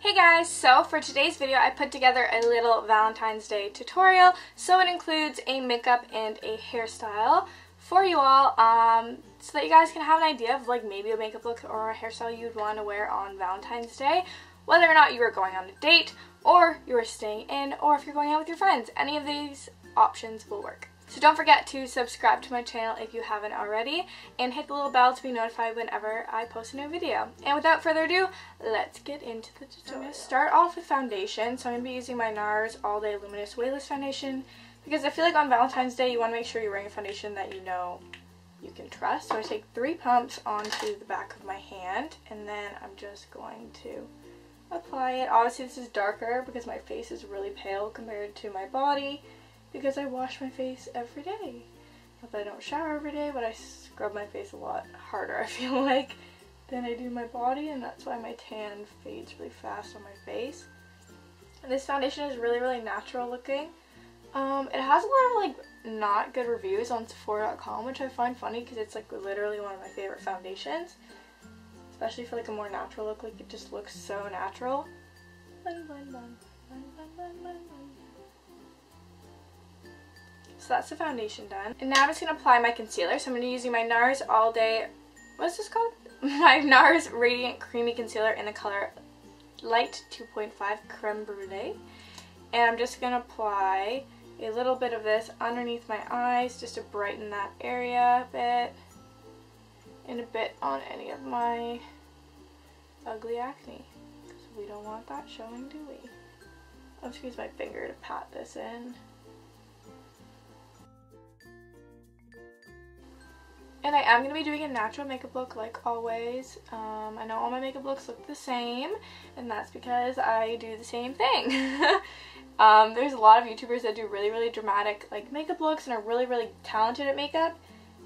Hey guys, so for today's video I put together a little Valentine's Day tutorial. So it includes a makeup and a hairstyle for you all so that you guys can have an idea of like maybe a makeup look or a hairstyle you'd want to wear on Valentine's Day, whether or not you are going on a date or you are staying in or if you're going out with your friends. Any of these options will work. So don't forget to subscribe to my channel if you haven't already, and hit the little bell to be notified whenever I post a new video. And without further ado, let's get into the tutorial. So I'm going to start off with foundation. So I'm going to be using my NARS All Day Luminous Weightless Foundation because I feel like on Valentine's Day you want to make sure you're wearing a foundation that you know you can trust. So I take 3 pumps onto the back of my hand and then I'm just going to apply it. Obviously this is darker because my face is really pale compared to my body, because I wash my face every day. Not that I don't shower every day, but I scrub my face a lot harder, I feel like, than I do my body, and that's why my tan fades really fast on my face. And this foundation is really, really natural looking. It has a lot of like not good reviews on Sephora.com, which I find funny because it's like literally one of my favorite foundations. Especially for like a more natural look, like it just looks so natural. Blend, blend, blend, blend, blend, blend, blend. So that's the foundation done. And now I'm just going to apply my concealer. So I'm going to be using my NARS All Day, what's this called? My NARS Radiant Creamy Concealer in the color Light 2.5 Creme Brulee. And I'm just going to apply a little bit of this underneath my eyes just to brighten that area a bit. And a bit on any of my ugly acne. Because we don't want that showing, do we? I'll just use my finger to pat this in. And I am going to be doing a natural makeup look like always. I know all my makeup looks look the same, and that's because I do the same thing. There's a lot of YouTubers that do really, really dramatic like makeup looks and are really, really talented at makeup.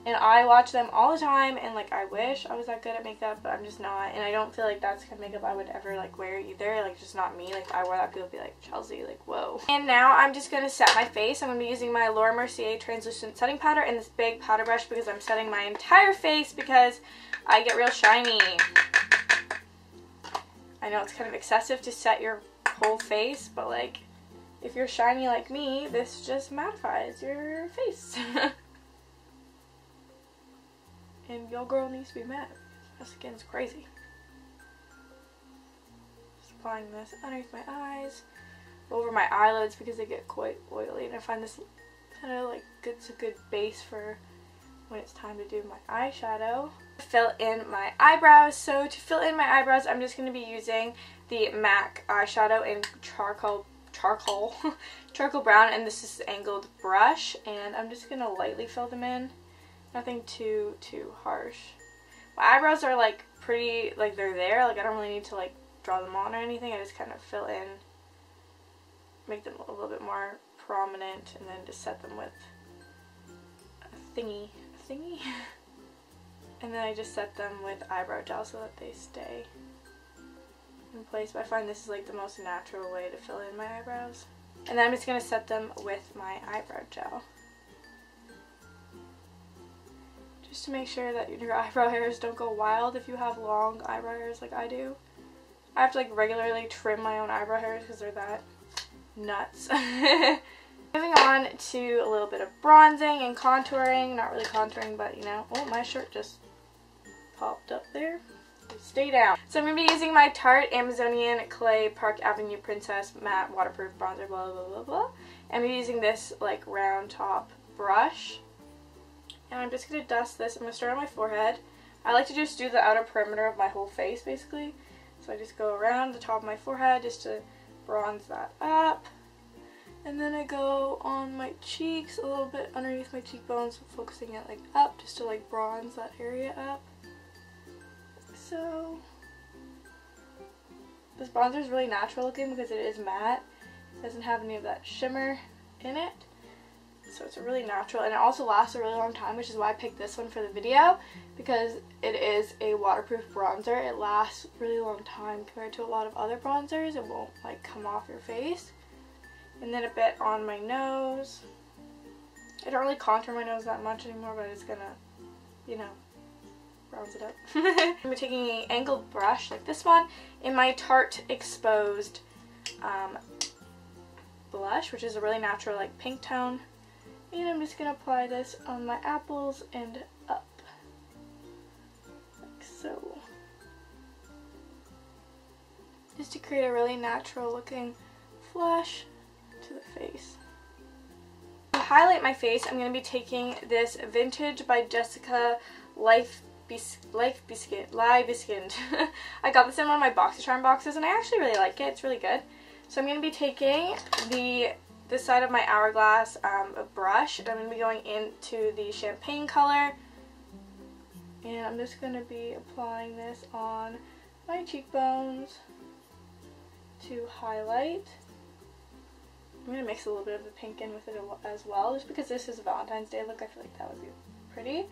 And I watch them all the time, and like I wish I was that good at makeup, but I'm just not. And I don't feel like that's the kind of makeup I would ever like wear either. Like just not me. Like if I wore that, people would be like, Chelsea, like whoa. And now I'm just going to set my face. I'm going to be using my Laura Mercier translucent setting powder and this big powder brush because I'm setting my entire face because I get real shiny. I know it's kind of excessive to set your whole face, but like if you're shiny like me, this just mattifies your face. And your girl needs to be matte. My skin's crazy. Just applying this underneath my eyes, over my eyelids because they get quite oily, and I find this kind of like it's a good base for when it's time to do my eyeshadow. Fill in my eyebrows. So to fill in my eyebrows, I'm just going to be using the MAC eyeshadow in charcoal brown, and this is an angled brush, and I'm just going to lightly fill them in. Nothing too harsh. My eyebrows are like pretty, like they're there, like I don't really need to like draw them on or anything. I just kind of fill in, make them a little bit more prominent, and then just set them with a thingy. And then I just set them with eyebrow gel so that they stay in place. But I find this is like the most natural way to fill in my eyebrows. And then I'm just going to set them with my eyebrow gel. Just to make sure that your eyebrow hairs don't go wild if you have long eyebrow hairs like I do. I have to like regularly trim my own eyebrow hairs because they're that nuts. Moving on to a little bit of bronzing and contouring. Not really contouring, but you know. Oh, my shirt just popped up there. Stay down. So I'm going to be using my Tarte Amazonian Clay Park Avenue Princess Matte Waterproof Bronzer, blah, blah, blah, blah. And I'm using this like round top brush. And I'm just going to dust this. I'm going to start on my forehead. I like to just do the outer perimeter of my whole face basically. So I just go around the top of my forehead just to bronze that up. And then I go on my cheeks a little bit underneath my cheekbones, focusing it like up just to like bronze that area up. So this bronzer is really natural looking because it is matte. It doesn't have any of that shimmer in it. So it's a really natural, and it also lasts a really long time, which is why I picked this one for the video, because it is a waterproof bronzer. It lasts a really long time compared to a lot of other bronzers. It won't like come off your face. And then a bit on my nose. I don't really contour my nose that much anymore, but I'm just gonna, you know, browns it up. I'm taking an angled brush like this one in my Tarte Exposed blush, which is a really natural like pink tone. And I'm just going to apply this on my apples and up. Like so. Just to create a really natural looking flush to the face. To highlight my face, I'm going to be taking this Vintage by Jessica Life Beskinned. I got this in one of my BoxyCharm boxes and I actually really like it. It's really good. So I'm going to be taking this side of my Hourglass brush, and I'm going to be going into the champagne color, and I'm just going to be applying this on my cheekbones to highlight. I'm going to mix a little bit of the pink in with it as well, just because this is a Valentine's Day look. I feel like that would be pretty.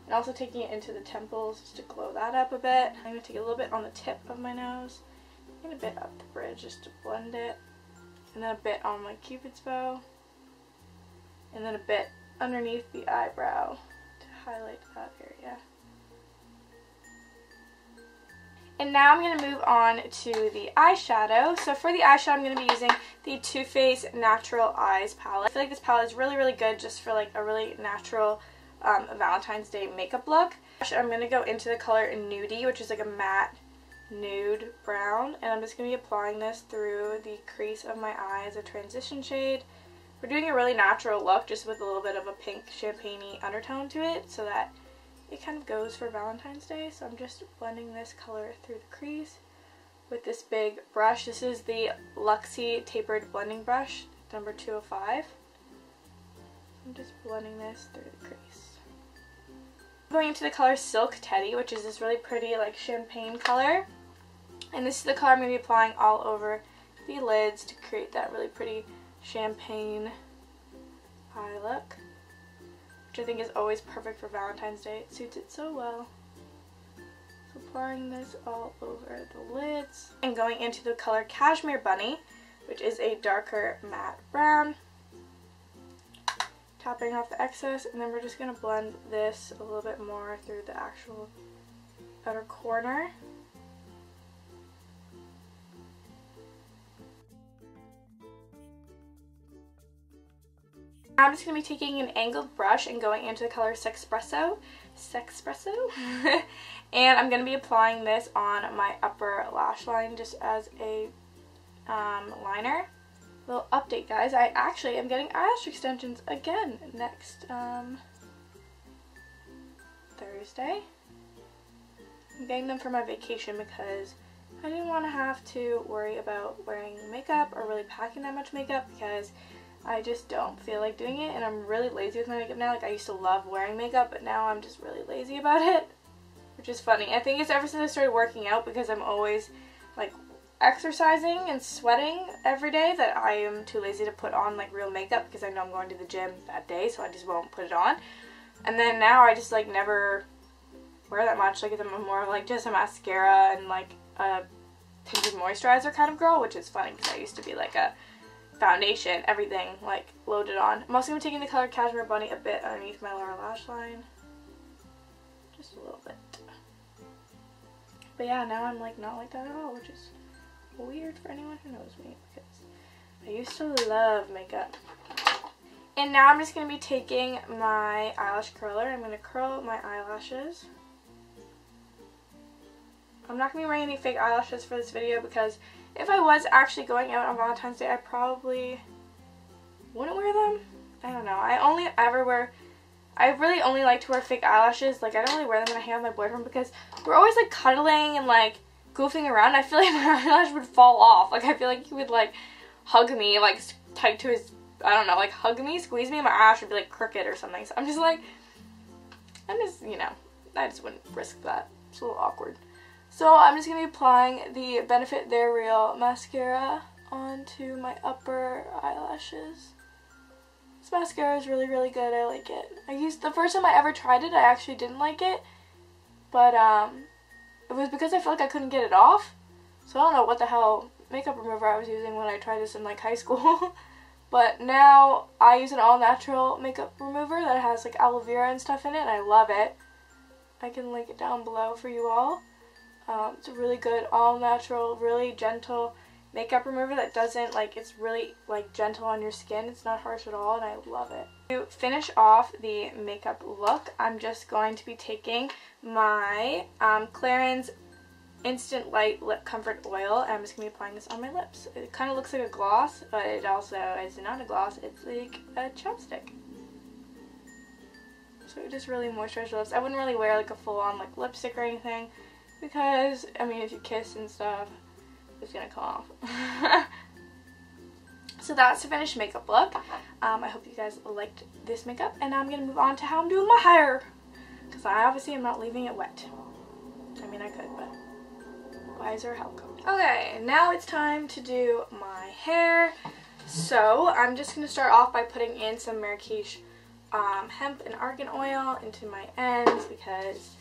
And also taking it into the temples just to glow that up a bit. I'm going to take a little bit on the tip of my nose and a bit up the bridge just to blend it. And then a bit on my Cupid's bow. And then a bit underneath the eyebrow to highlight that area. And now I'm going to move on to the eyeshadow. So for the eyeshadow, I'm going to be using the Too Faced Natural Eyes palette. I feel like this palette is really, really good just for like a really natural Valentine's Day makeup look. I'm going to go into the color Nudie, which is like a matte nude brown, and I'm just going to be applying this through the crease of my eye as a transition shade. We're doing a really natural look just with a little bit of a pink champagne-y undertone to it so that it kind of goes for Valentine's Day. So I'm just blending this color through the crease with this big brush. This is the Luxie Tapered Blending Brush, number 205. I'm just blending this through the crease. Going into the color Silk Teddy, which is this really pretty like champagne color. And this is the color I'm going to be applying all over the lids to create that really pretty champagne eye look, which I think is always perfect for Valentine's Day. It suits it so well. So applying this all over the lids. And going into the color Cashmere Bunny, which is a darker matte brown. Tapping off the excess, and then we're just going to blend this a little bit more through the actual outer corner. Now I'm just going to be taking an angled brush and going into the color Sexpresso, and I'm going to be applying this on my upper lash line just as a liner. Little update, guys, I actually am getting eyelash extensions again next Thursday. I'm getting them for my vacation because I didn't want to have to worry about wearing makeup or really packing that much makeup because I just don't feel like doing it, and I'm really lazy with my makeup now. Like, I used to love wearing makeup, but now I'm just really lazy about it, which is funny. I think it's ever since I started working out, because I'm always like exercising and sweating every day, that I am too lazy to put on like real makeup because I know I'm going to the gym that day, so I just won't put it on. And then now I just like never wear that much. Like, I'm more like just a mascara and like a tinted moisturizer kind of girl, which is funny because I used to be like a foundation, everything like loaded on. I'm also going to be taking the color Cashmere Bunny a bit underneath my lower lash line, just a little bit. But yeah, now I'm like not like that at all, which is weird for anyone who knows me because I used to love makeup. And now I'm just going to be taking my eyelash curler. I'm going to curl my eyelashes. I'm not going to be wearing any fake eyelashes for this video because if I was actually going out on Valentine's Day, I probably wouldn't wear them. I don't know. I really only like to wear fake eyelashes. Like, I don't really wear them when I hang out with my boyfriend because we're always like cuddling and like goofing around. I feel like my eyelash would fall off. Like, I feel like he would like hug me like tight to his, I don't know, like hug me, squeeze me, and my eyelash would be like crooked or something. So I'm just, you know, I just wouldn't risk that. It's a little awkward. So I'm just going to be applying the Benefit They're Real mascara onto my upper eyelashes. This mascara is really, really good. I like it. The first time I ever tried it, I actually didn't like it. But it was because I felt like I couldn't get it off. So I don't know what the hell makeup remover I was using when I tried this in like high school. But now I use an all-natural makeup remover that has like aloe vera and stuff in it, and I love it. I can link it down below for you all. It's a really good, all natural, really gentle makeup remover that doesn't, like, it's really, like, gentle on your skin. It's not harsh at all, and I love it. To finish off the makeup look, I'm just going to be taking my Clarins Instant Light Lip Comfort Oil, and I'm just going to be applying this on my lips. It kind of looks like a gloss, but it also is not a gloss. It's like a chapstick. So it just really moisturizes your lips. I wouldn't really wear like a full-on like lipstick or anything because, I mean, if you kiss and stuff, it's going to come off. So that's the finished makeup look. I hope you guys liked this makeup, and I'm going to move on to how I'm doing my hair because I obviously am not leaving it wet. I mean, I could, but why is there a helicopter? Okay, now it's time to do my hair. So I'm just going to start off by putting in some Marrakesh hemp and argan oil into my ends because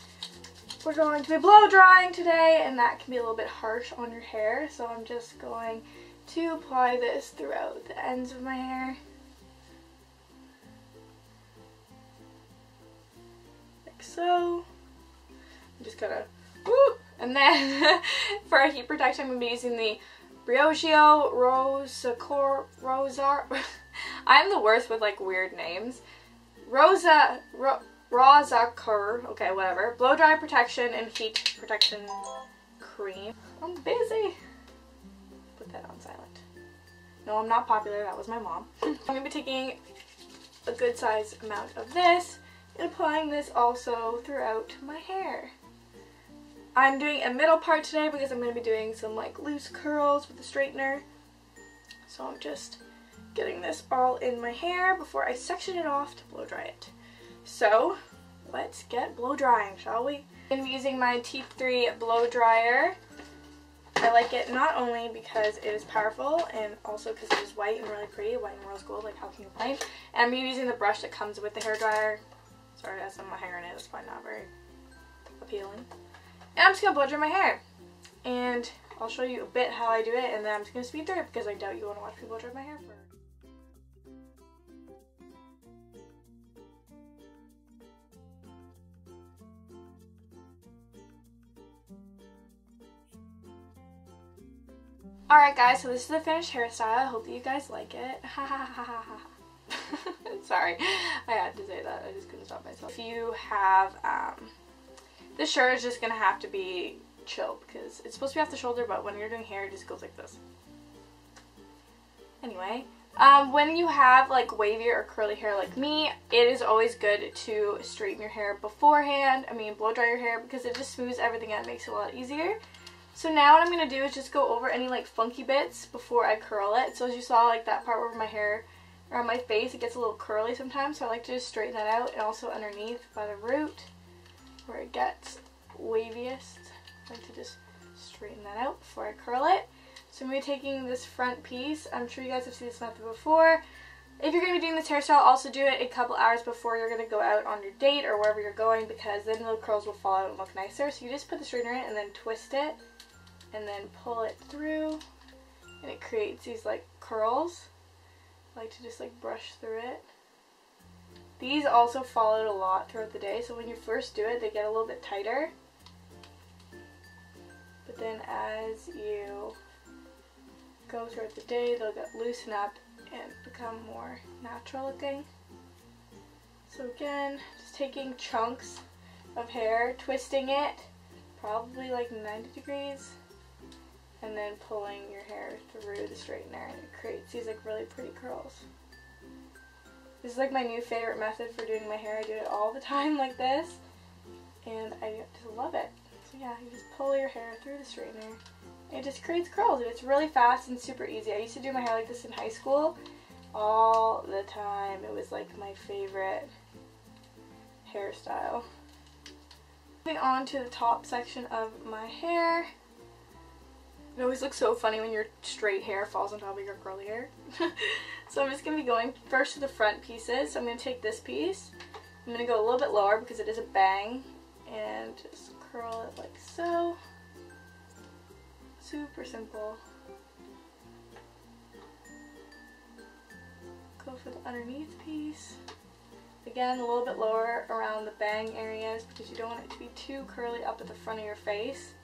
we're going to be blow drying today, and that can be a little bit harsh on your hair. So I'm just going to apply this throughout the ends of my hair. Like so. I'm just gonna, woo! And then for a heat protection, I'm going to be using the Briogeo Rosa. I'm the worst with like weird names. Rosa-Cur, okay, whatever. Blow dry protection and heat protection cream. I'm busy. Put that on silent. No, I'm not popular. That was my mom. I'm going to be taking a good size amount of this and applying this also throughout my hair. I'm doing a middle part today because I'm going to be doing some like loose curls with the straightener. So I'm just getting this all in my hair before I section it off to blow dry it. So let's get blow drying, shall we? I'm going to be using my T3 blow dryer. I like it not only because it is powerful and also because it is white and really pretty, white and rose gold, like how can you complain? And I'm using the brush that comes with the hairdryer. Sorry, it has some of my hair in it, it's probably not very appealing. And I'm just going to blow dry my hair. And I'll show you a bit how I do it, and then I'm just going to speed through it because I doubt you want to watch me blow dry my hair first. Alright guys, so this is the finished hairstyle. I hope that you guys like it. Ha ha ha ha ha. Sorry, I had to say that. I just couldn't stop myself. If you have, this shirt is just going to have to be chill because it's supposed to be off the shoulder, but when you're doing hair, it just goes like this. Anyway, when you have like wavier or curly hair like me, it is always good to straighten your hair beforehand. I mean, blow dry your hair because it just smooths everything out and makes it a lot easier. So now what I'm going to do is just go over any like funky bits before I curl it. So as you saw, like that part where my hair around my face, it gets a little curly sometimes, so I like to just straighten that out, and also underneath by the root where it gets waviest. I like to just straighten that out before I curl it. So I'm going to be taking this front piece. I'm sure you guys have seen this method before. If you're going to be doing this hairstyle, also do it a couple hours before you're going to go out on your date or wherever you're going, because then the curls will fall out and look nicer. So you just put the straightener in and then twist it and then pull it through, and it creates these like curls. I like to just like brush through it. These also fall out a lot throughout the day, so when you first do it, they get a little bit tighter. But then as you go throughout the day, they'll get loosen up and become more natural looking. So again, just taking chunks of hair, twisting it, probably like 90 degrees, and then pulling your hair through the straightener, and it creates these like really pretty curls. This is like my new favorite method for doing my hair. I do it all the time like this, and I just love it. So yeah, you just pull your hair through the straightener, and it just creates curls, and it's really fast and super easy. I used to do my hair like this in high school all the time. It was like my favorite hairstyle. Moving on to the top section of my hair. It always looks so funny when your straight hair falls on top of your curly hair. So I'm just going to be going first to the front pieces. So I'm going to take this piece. I'm going to go a little bit lower because it is a bang, and just curl it like so. Super simple. Go for the underneath piece. Again, a little bit lower around the bang areas because you don't want it to be too curly up at the front of your face.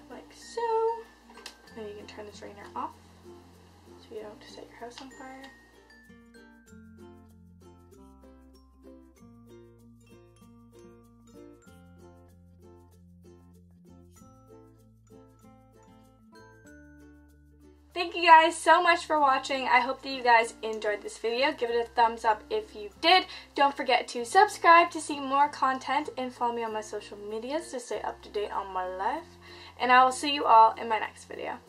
Like so. Then you can turn this strainer off so you don't set your house on fire. Thank you guys so much for watching. I hope that you guys enjoyed this video. Give it a thumbs up if you did. Don't forget to subscribe to see more content and follow me on my social medias to stay up to date on my life. And I will see you all in my next video.